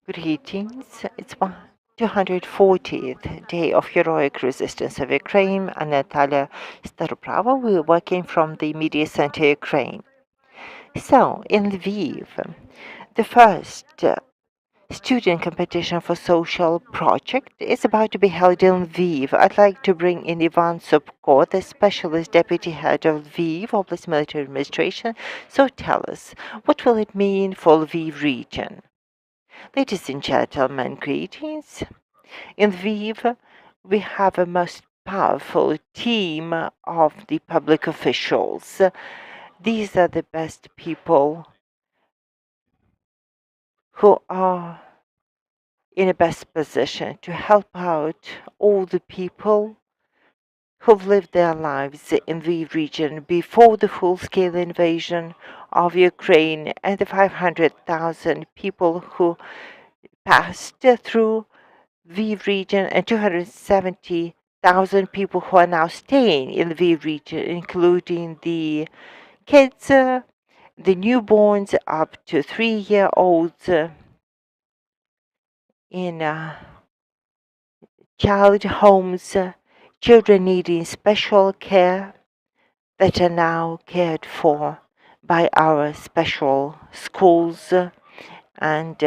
Greetings. It's 240th day of heroic resistance of Ukraine. I'm Natalia Staroprava. We're working from the Media Center Ukraine. So, in Lviv, the first student competition for social project is about to be held in Lviv. I'd like to bring in Ivan Sobko, the specialist deputy head of Lviv Oblast military administration. So tell us, what will it mean for Lviv region? Ladies and gentlemen, greetings. In Lviv, we have a most powerful team of the public officials. These are the best people who are in the best position to help out all the people who've lived their lives in the region before the full-scale invasion of Ukraine and the 500,000 people who passed through Lviv region and 270,000 people who are now staying in the Lviv region, including the kids, the newborns up to 3-year-olds in child homes, children needing special care that are now cared for by our special schools and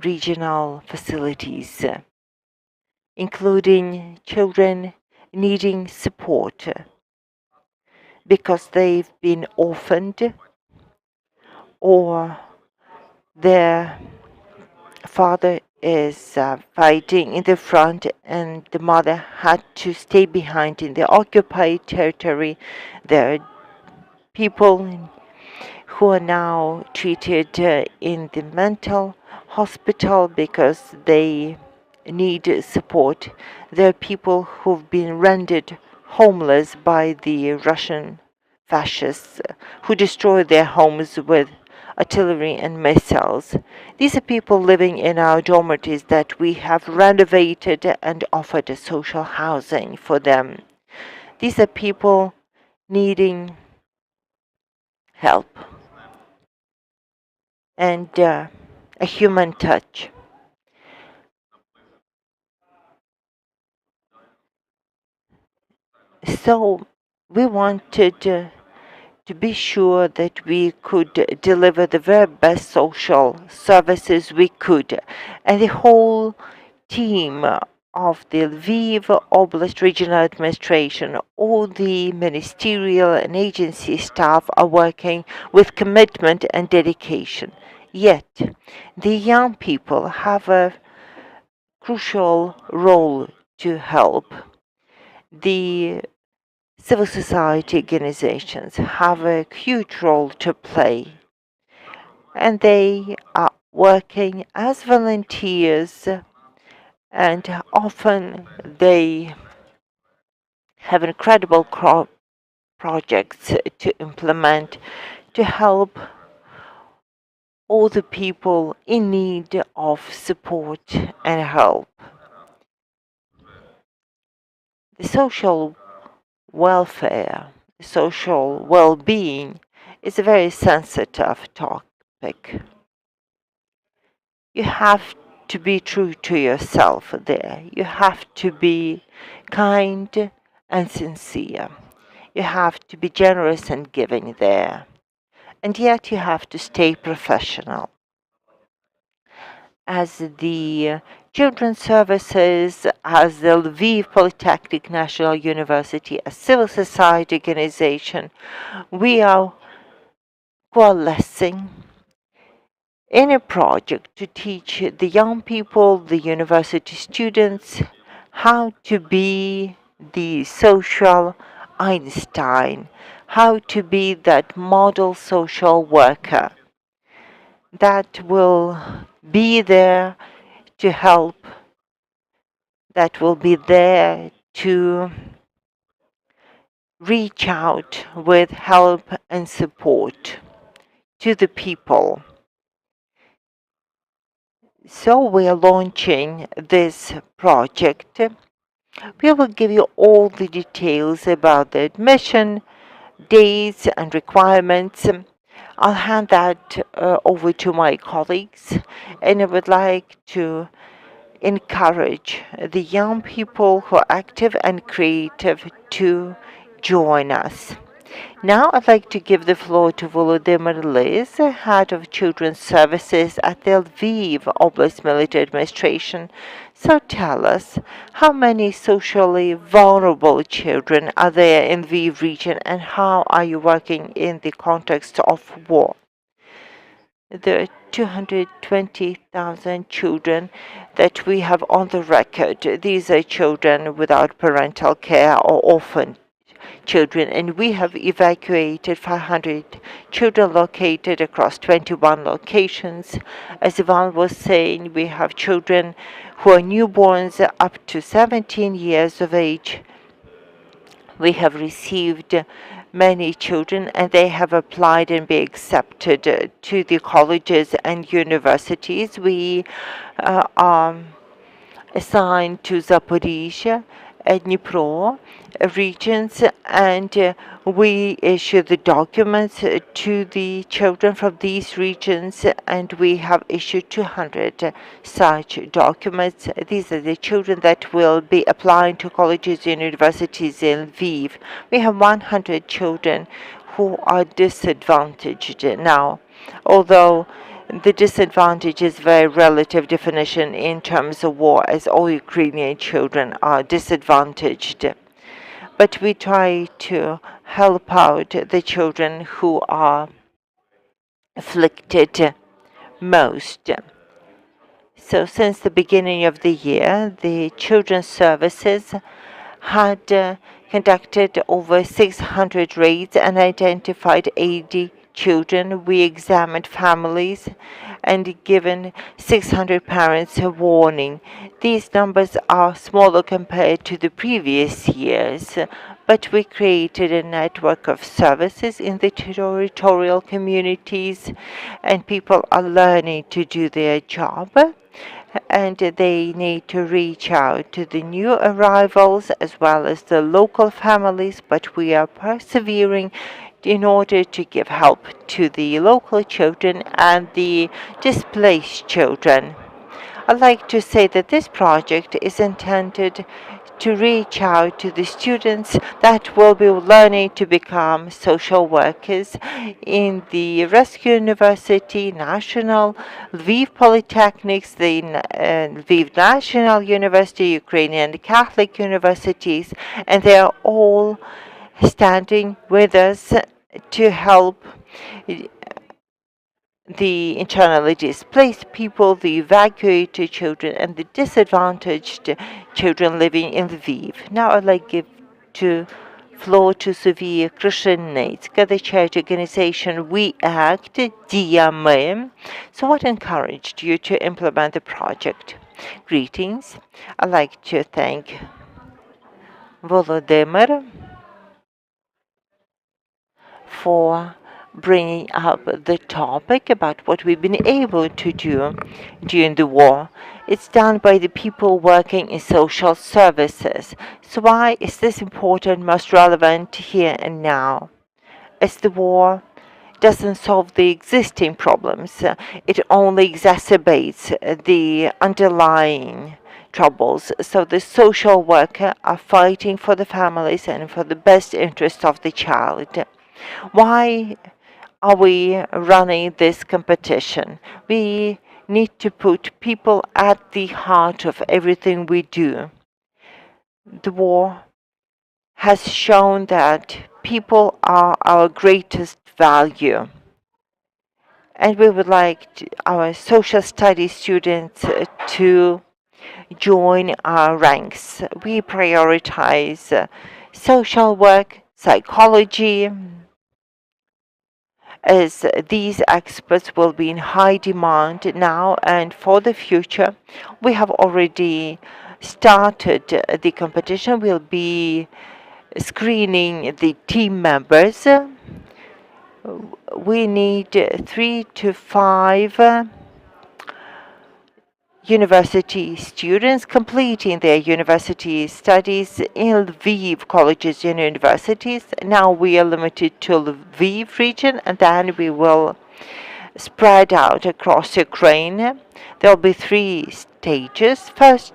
regional facilities, including children needing support because they've been orphaned or their father is fighting in the front and the mother had to stay behind in the occupied territory. There are people who are now treated in the mental hospital because they need support. There are people who've been rendered homeless by the Russian fascists who destroyed their homes with artillery and missiles. These are people living in our dormitories that we have renovated and offered social housing for them. These are people needing help and a human touch. So we wanted to be sure that we could deliver the very best social services we could. And the whole team of the Lviv Oblast Regional Administration, all the ministerial and agency staff are working with commitment and dedication. Yet, the young people have a crucial role to help. The civil society organizations have a huge role to play, and they are working as volunteers, and often they have incredible projects to implement to help all the people in need of support and help. The social welfare, social well-being is a very sensitive topic. You have to be true to yourself there. You have to be kind and sincere. You have to be generous and giving there. And yet you have to stay professional. As the Children's Services, as the Lviv Polytechnic National University, a civil society organization, we are coalescing in a project to teach the young people, the university students, how to be the social Einstein, how to be that model social worker that will be there to help, that will be there to reach out with help and support to the people. So we are launching this project. We will give you all the details about the admission, dates and requirements. I'll hand that over to my colleagues, and I would like to encourage the young people who are active and creative to join us. Now I'd like to give the floor to Volodymyr, Head of Children's Services at the Lviv Oblast Military Administration. So tell us, how many socially vulnerable children are there in the Lviv region, and how are you working in the context of war? There are 220,000 children that we have on the record. These are children without parental care or orphan children, and we have evacuated 500 children located across 21 locations. As Ivan was saying, we have children who are newborns up to 17 years of age. We have received many children, and they have applied and been accepted to the colleges and universities. We are assigned to Zaporizhia and Dnipro regions, and we issue the documents to the children from these regions, and we have issued 200 such documents. These are the children that will be applying to colleges and universities in Lviv. We have 100 children who are disadvantaged now, although the disadvantage is a very relative definition in terms of war, as all Ukrainian children are disadvantaged. But we try to help out the children who are afflicted most. So since the beginning of the year, the Children's Services had conducted over 600 raids and identified 80 children. We examined families and given 600 parents a warning. These numbers are smaller compared to the previous years, but we created a network of services in the territorial communities, and people are learning to do their job. And they need to reach out to the new arrivals as well as the local families, but we are persevering in order to give help to the local children and the displaced children. I'd like to say that this project is intended to reach out to the students that will be learning to become social workers in the Rescue University, National, Lviv Polytechnics, the Lviv National University, Ukrainian Catholic universities, and they are all standing with us to help the internally displaced people, the evacuated children, and the disadvantaged children living in Lviv. Now I'd like to give the floor to Sofia Krushelnytska, the charity organization We Act, Diya.My. So what encouraged you to implement the project? Greetings. I'd like to thank Volodymyr for bringing up the topic about what we've been able to do during the war. It's done by the people working in social services. So why is this important, most relevant here and now? As the war doesn't solve the existing problems, it only exacerbates the underlying troubles. So the social workers are fighting for the families and for the best interest of the child. Why are we running this competition? We need to put people at the heart of everything we do. The war has shown that people are our greatest value. And we would like our social studies students to join our ranks. We prioritize social work, psychology, as these experts will be in high demand now and for the future. We have already started the competition. We'll be screening the team members. We need 3 to 5 university students completing their university studies in Lviv colleges and universities. Now we are limited to Lviv region, and then we will spread out across Ukraine. There will be 3 stages. First,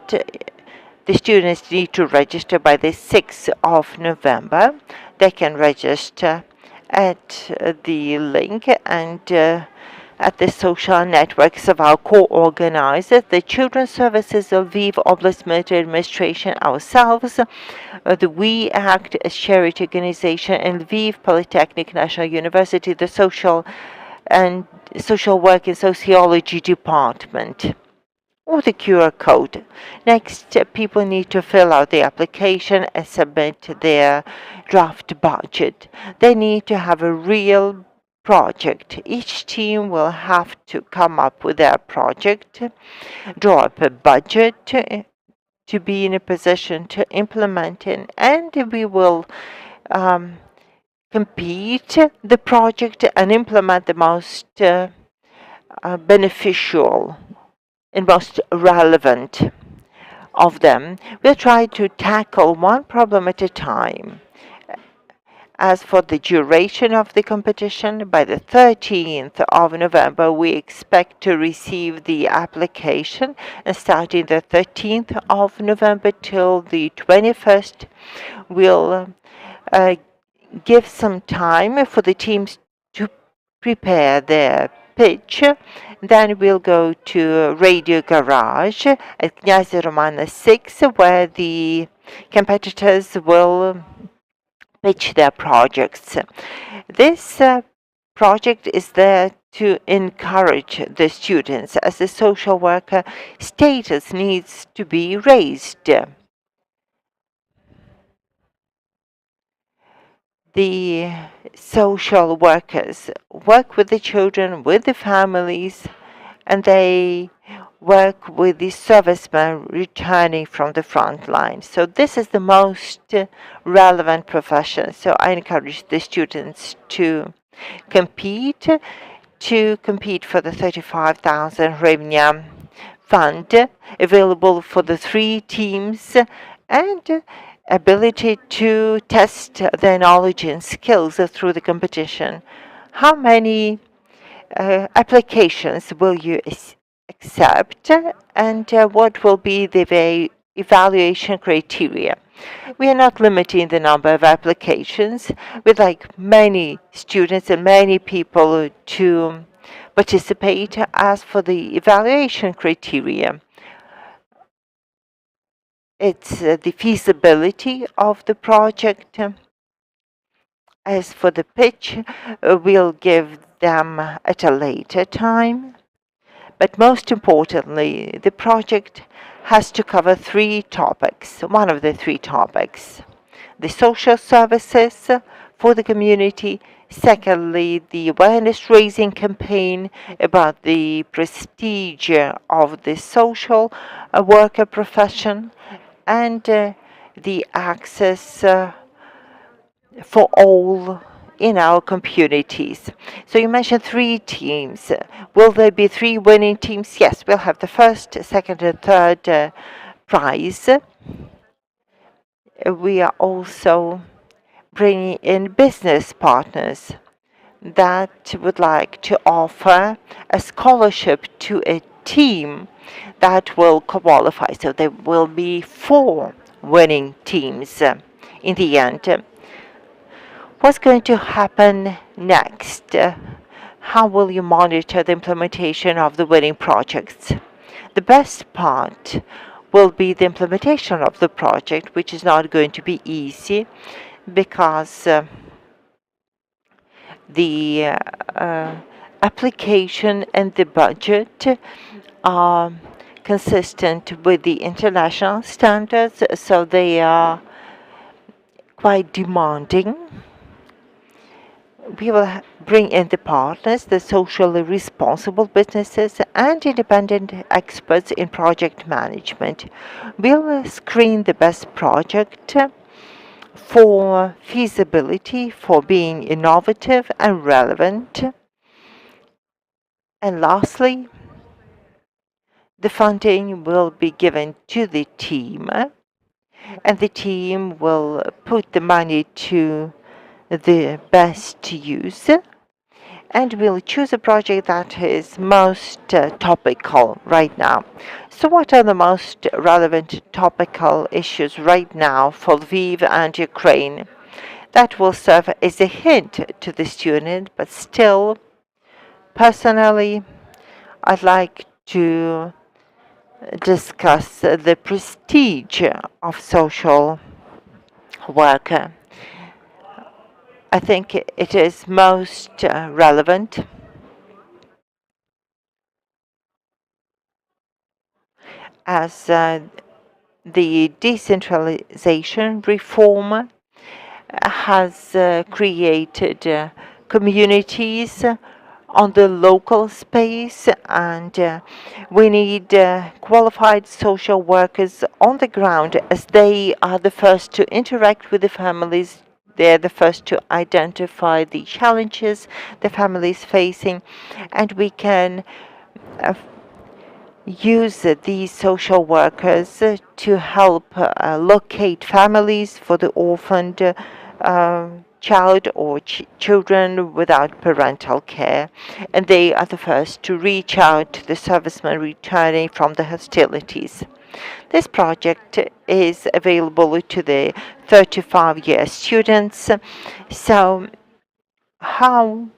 the students need to register by the 6th of November. They can register at the link and at the social networks of our co-organizers, the Children's Services of Lviv Oblast Military Administration, ourselves, the We Act as charity organization, and Lviv Polytechnic National University, the social work and sociology department, or the QR code. Next, people need to fill out the application and submit their draft budget. They need to have a real project. Each team will have to come up with their project, draw up a budget to be in a position to implement it, and we will compete the project and implement the most beneficial and most relevant of them. We'll try to tackle one problem at a time. As for the duration of the competition, by the 13th of November, we expect to receive the application, and starting the 13th of November till the 21st, we'll give some time for the teams to prepare their pitch. Then we'll go to Radio Garage at Knyazia Romana 6, where the competitors will pitch their projects. This project is there to encourage the students, as the social worker status needs to be raised. The social workers work with the children, with the families, and they work with the servicemen returning from the front line. So this is the most relevant profession. So I encourage the students to compete for the 35,000 hryvnia fund available for the 3 teams, and ability to test their knowledge and skills through the competition. How many applications will you accept, and what will be the evaluation criteria? We are not limiting the number of applications. We'd like many students and many people to participate. As for the evaluation criteria, it's the feasibility of the project. As for the pitch, we'll give them at a later time. But most importantly, the project has to cover 3 topics. One of the 3 topics: the social services for the community. Secondly, the awareness-raising campaign about the prestige of the social worker profession, and the access for all in our communities. So you mentioned 3 teams. Will there be 3 winning teams? Yes, we'll have the first, second, and third prize. We are also bringing in business partners that would like to offer a scholarship to a team that will qualify. So there will be 4 winning teams in the end. What's going to happen next? How will you monitor the implementation of the winning projects? The best part will be the implementation of the project, which is not going to be easy because the application and the budget are consistent with the international standards, so they are quite demanding. We will bring in the partners, the socially responsible businesses, and independent experts in project management. We'll screen the best project for feasibility, for being innovative and relevant. And lastly, the funding will be given to the team, and the team will put the money to the best use, and we'll choose a project that is most topical right now. So what are the most relevant topical issues right now for Lviv and Ukraine? That will serve as a hint to the student, but still, personally, I'd like to discuss the prestige of social worker. I think it is most relevant as the decentralization reform has created communities on the local space, and we need qualified social workers on the ground, as they are the first to interact with the families. They're the first to identify the challenges the families facing, and we can use these social workers to help locate families for the orphaned child or children without parental care. And they are the first to reach out to the servicemen returning from the hostilities. This project is available to the 35-year students. So how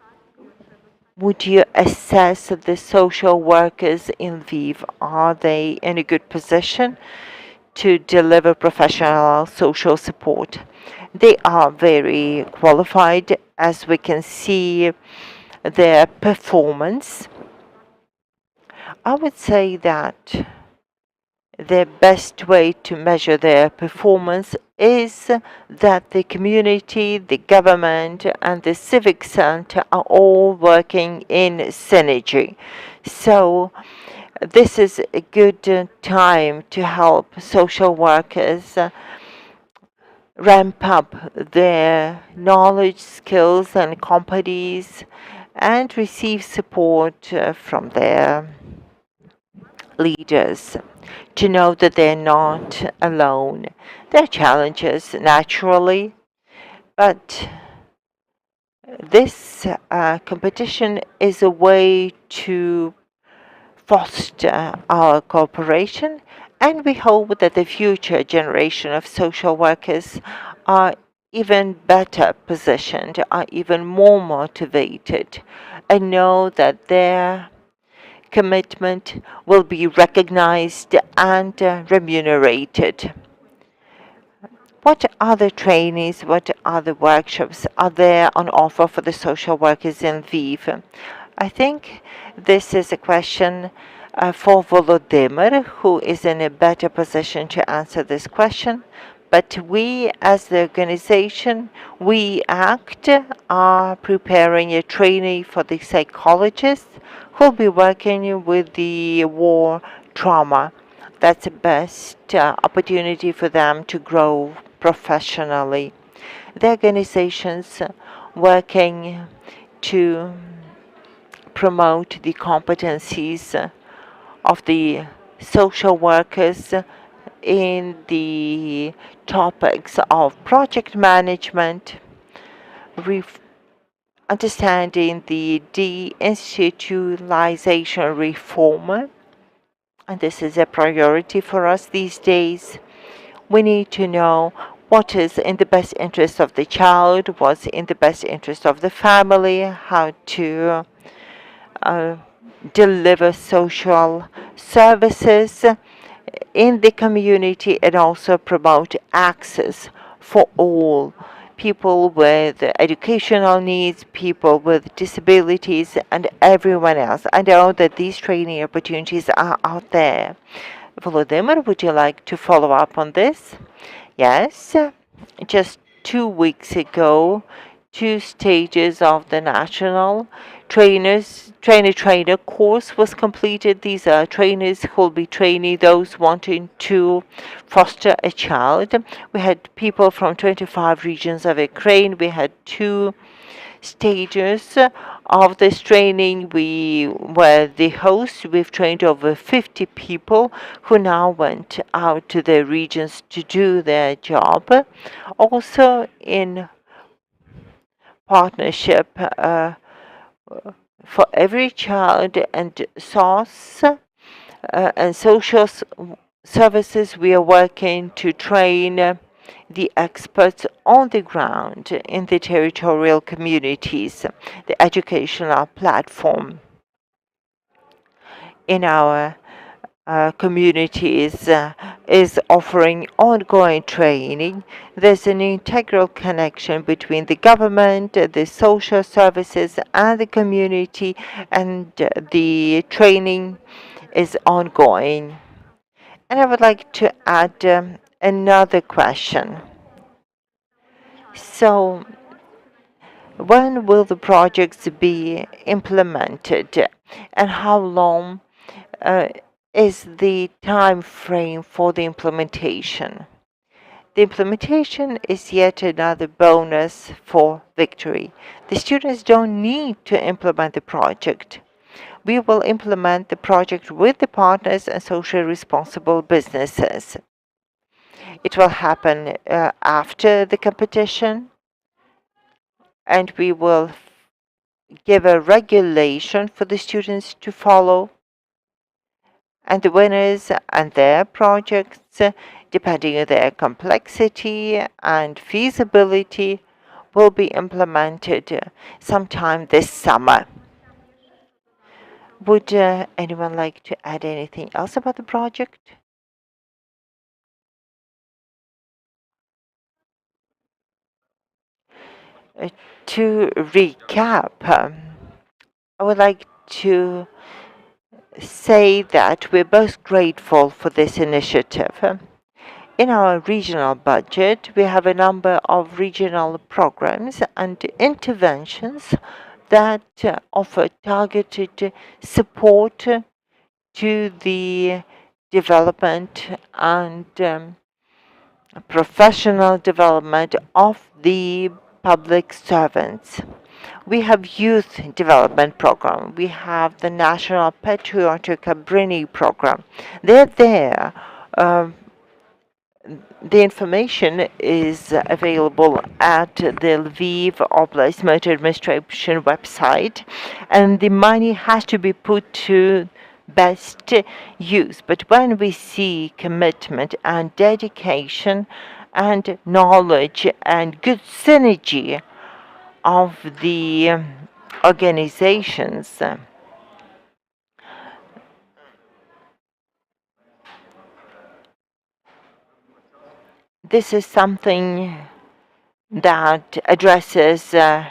would you assess the social workers in Lviv? Are they in a good position to deliver professional social support? They are very qualified, as we can see their performance. I would say that the best way to measure their performance is that the community, the government, and the civic center are all working in synergy. So this is a good time to help social workers ramp up their knowledge, skills, and competence, and receive support from their leaders, to know that they're not alone. There are challenges, naturally, but this competition is a way to foster our cooperation, and we hope that the future generation of social workers are even better positioned, are even more motivated, and know that their commitment will be recognized and remunerated. What other trainings, what other workshops are there on offer for the social workers in Lviv? I think this is a question for Volodymyr, who is in a better position to answer this question. But we, as the organization, we ACT, are preparing a training for the psychologists who will be working with the war trauma. That's the best opportunity for them to grow professionally. The organizations working to promote the competencies of the social workers in the topics of project management, understanding the deinstitutionalization reform, and this is a priority for us these days. We need to know what is in the best interest of the child, what's in the best interest of the family, how to deliver social services in the community, and also promote access for all people with educational needs, people with disabilities, and everyone else. I know that these training opportunities are out there. Volodymyr, would you like to follow up on this? Yes. Just 2 weeks ago, 2 stages of the national trainer course was completed. These are trainers who will be training those wanting to foster a child. We had people from 25 regions of Ukraine. We had 2 stages of this training. We were the hosts. We've trained over 50 people who now went out to their regions to do their job. Also in partnership for every child and source and social services, we are working to train the experts on the ground in the territorial communities. The educational platform in our communities is offering ongoing training. There's an integral connection between the government, the social services, and the community, and the training is ongoing. And I would like to add another question. So, when will the projects be implemented, and how long is the time frame for the implementation? The implementation is yet another bonus for victory. The students don't need to implement the project. We will implement the project with the partners and socially responsible businesses. It will happen after the competition, and we will give a regulation for the students to follow, and the winners and their projects, depending on their complexity and feasibility, will be implemented sometime this summer. Would anyone like to add anything else about the project? To recap, I would like to say that we're both grateful for this initiative. In our regional budget, we have a number of regional programs and interventions that offer targeted support to the development and professional development of the public servants. We have youth development program. We have the National Patriotic Brini program. They're there. The information is available at the Lviv Oblast Motor Administration website, and the money has to be put to best use. But when we see commitment and dedication and knowledge and good synergy of the organizations, this is something that addresses the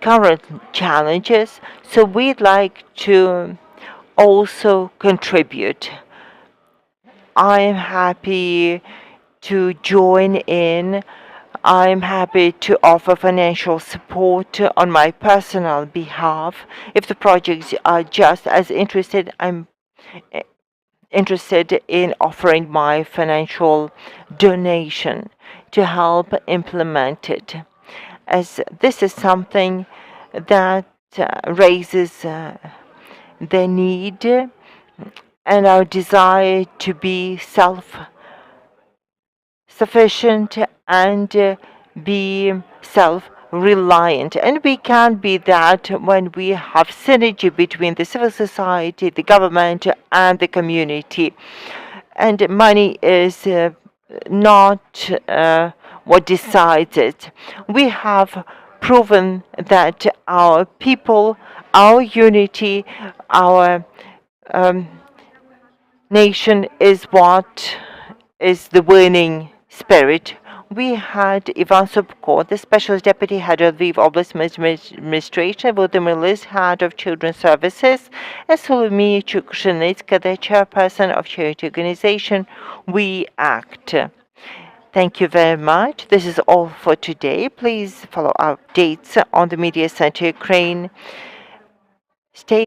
current challenges. So we'd like to also contribute. I'm happy to join in. I'm happy to offer financial support on my personal behalf. If the projects are just as interested, I'm interested in offering my financial donation to help implement it, as this is something that raises the need and our desire to be self-sufficient and be self-reliant. And we can be that when we have synergy between the civil society, the government, and the community. And money is not what decides it. We have proven that our people, our unity, our nation is what is the winning spirit. We had Ivan Sobko, the Special Deputy Head of Lviv Oblast Administration, Volodymyr, Head of Children's Services, and Volodymyr Krushelnytska, the Chairperson of Charity Organization We Act. Thank you very much. This is all for today. Please follow updates on the Media Center Ukraine. Stay